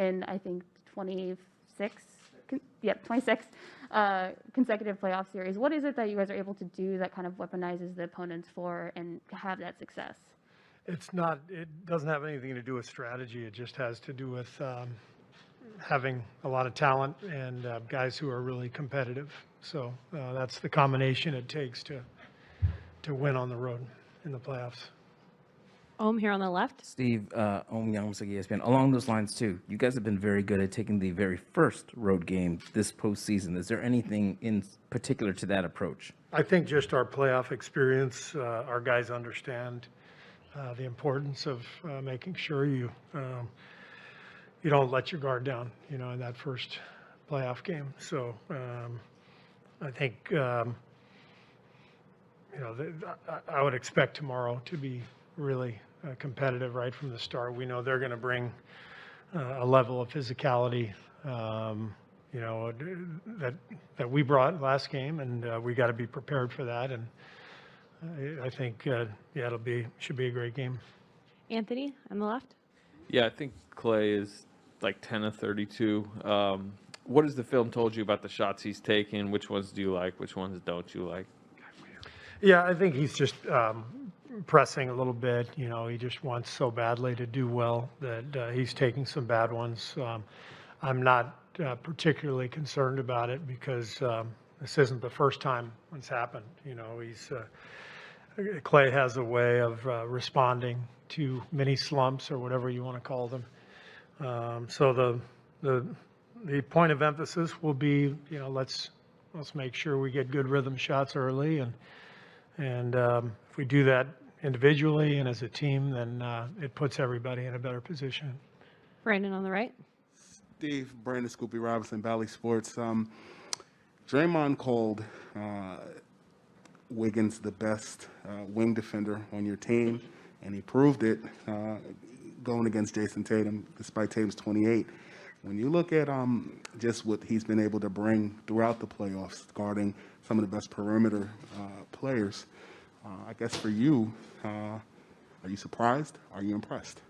in, I think, 26 consecutive playoff series. What is it that you guys are able to do that kind of weaponizes the opponents for and have that success? It doesn't have anything to do with strategy. It just has to do with having a lot of talent and guys who are really competitive. So that's the combination it takes to win on the road in the playoffs. Here on the left. Steve, Young's ESPN. Along those lines too, you guys have been very good at taking the very first road game this postseason. Is there anything in particular to that approach? I think just our playoff experience, our guys understand the importance of making sure you don't let your guard down, in that first playoff game. So I think, I would expect tomorrow to be really competitive right from the start. We know they're going to bring a level of physicality, that we brought last game, and we got to be prepared for that. And I think, should be a great game. Anthony on the left. Yeah, I think Klay is like 10 of 32. What has the film told you about the shots he's taken? Which ones do you like? Which ones don't you like? Yeah, I think he's just pressing a little bit. He just wants so badly to do well that he's taking some bad ones. I'm not particularly concerned about it because this isn't the first time it's happened. Klay has a way of responding to mini slumps or whatever you want to call them. So the point of emphasis will be, let's make sure we get good rhythm shots early, and if we do that individually and as a team, then it puts everybody in a better position. Brandon on the right. Steve, Brandon Scoopy Robinson, Bally Sports. Draymond called Wiggins the best wing defender on your team, and he proved it going against Jason Tatum, despite Tatum's 28. When you look at just what he's been able to bring throughout the playoffs, guarding some of the best perimeter players, I guess for you, are you surprised? Are you impressed?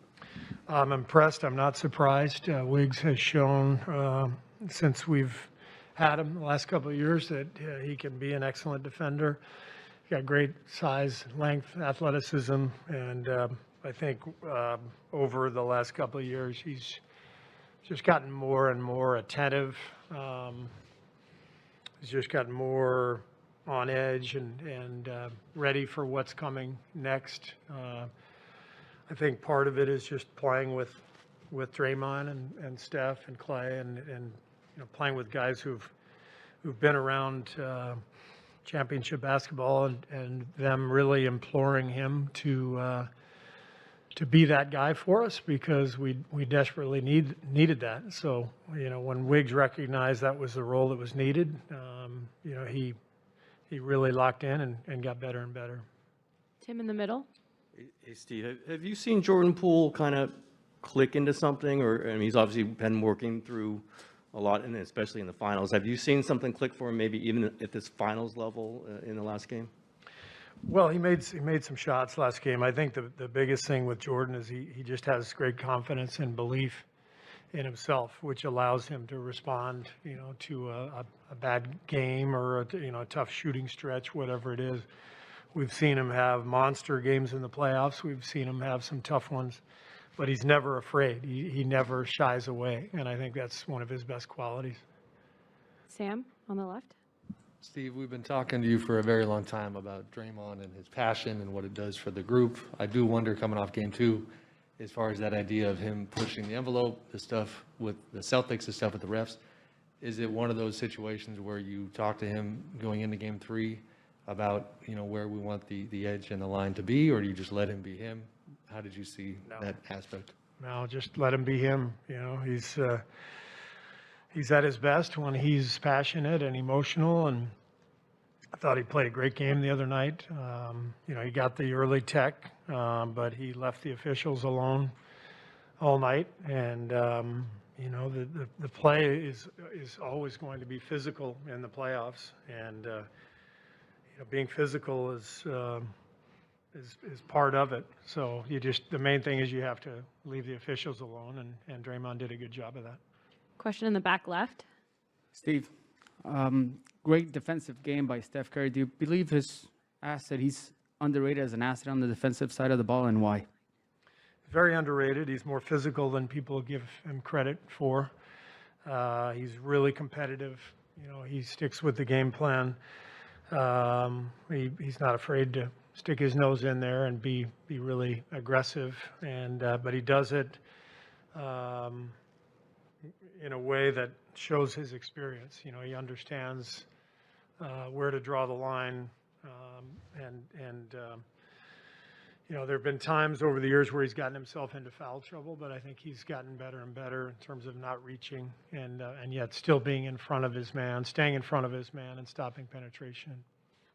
I'm impressed. I'm not surprised. Wiggs has shown since we've had him the last couple of years that he can be an excellent defender. He's got great size, length, athleticism, and I think over the last couple of years he's just gotten more and more attentive. He's just gotten more on edge and ready for what's coming next. I think part of it is just playing with Draymond and Steph and Klay and playing with guys who've been around championship basketball and them really imploring him to be that guy for us because we desperately needed that. So when Wiggs recognized that was the role that was needed, he really locked in and got better and better. Tim in the middle. Hey, Steve, have you seen Jordan Poole kind of click into something? He's obviously been working through a lot, and especially in the finals. Have you seen something click for him, maybe even at this finals level in the last game? Well, he made some shots last game. I think the biggest thing with Jordan is he just has great confidence and belief in himself, which allows him to respond, to a bad game or a tough shooting stretch, whatever it is. We've seen him have monster games in the playoffs. We've seen him have some tough ones, but he's never afraid. He never shies away, and I think that's one of his best qualities. Sam on the left. Steve, we've been talking to you for a very long time about Draymond and his passion and what it does for the group. I do wonder, coming off game 2, as far as that idea of him pushing the envelope, the stuff with the Celtics, the stuff with the refs, is it one of those situations where you talk to him going into game 3 about, where we want the edge and the line to be, or do you just let him be him? How did you see that aspect? No, just let him be him. He's at his best when he's passionate and emotional, and I thought he played a great game the other night. He got the early tech, but he left the officials alone all night, and the play is always going to be physical in the playoffs, and being physical is is part of it. So the main thing is you have to leave the officials alone, and Draymond did a good job of that. Question in the back left. Steve, great defensive game by Steph Curry. Do you believe he's underrated as an asset on the defensive side of the ball, and why? Very underrated. He's more physical than people give him credit for. He's really competitive. He sticks with the game plan. He's not afraid to stick his nose in there and be really aggressive. But he does it in a way that shows his experience. He understands where to draw the line, there have been times over the years where he's gotten himself into foul trouble, but I think he's gotten better and better in terms of not reaching and yet still being in front of his man, staying in front of his man and stopping penetration.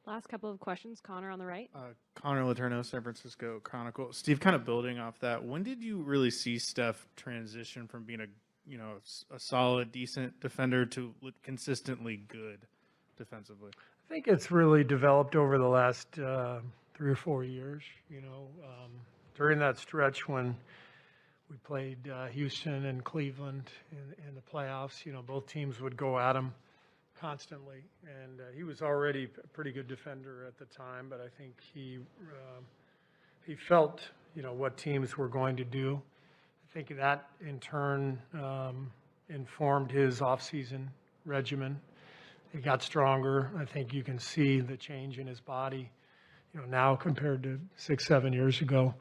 Last couple of questions. Connor on the right. Connor Letourneau, San Francisco Chronicle. Steve, kind of building off that, when did you really see Steph transition from being a solid, decent defender to consistently good defensively? I think it's really developed over the last 3 or 4 years. During that stretch when we played Houston and Cleveland in the playoffs, both teams would go at him constantly, and he was already a pretty good defender at the time, but I think he felt what teams were going to do. I think that in turn informed his offseason regimen. He got stronger. I think you can see the change in his body now compared to 6-7 years ago,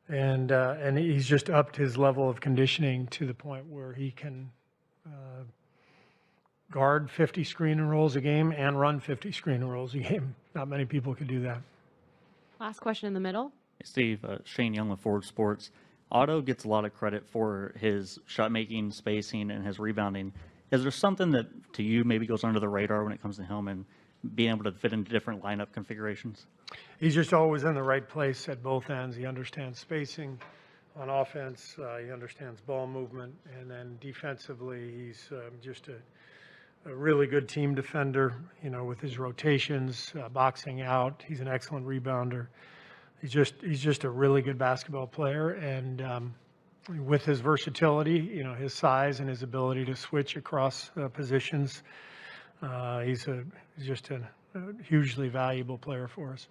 and he's just upped his level of conditioning to the point where he can guard 50 screen and rolls a game and run 50 screen and rolls a game. Not many people could do that. Last question in the middle. Steve, Shane Young with Forward Sports. Otto gets a lot of credit for his shot making, spacing, and his rebounding. Is there something that to you maybe goes under the radar when it comes to him and being able to fit into different lineup configurations? He's just always in the right place at both ends. He understands spacing on offense. He understands ball movement. And then defensively, he's just a really good team defender, with his rotations, boxing out. He's an excellent rebounder. He's just a really good basketball player. And with his versatility, his size and his ability to switch across positions, he's just a hugely valuable player for us.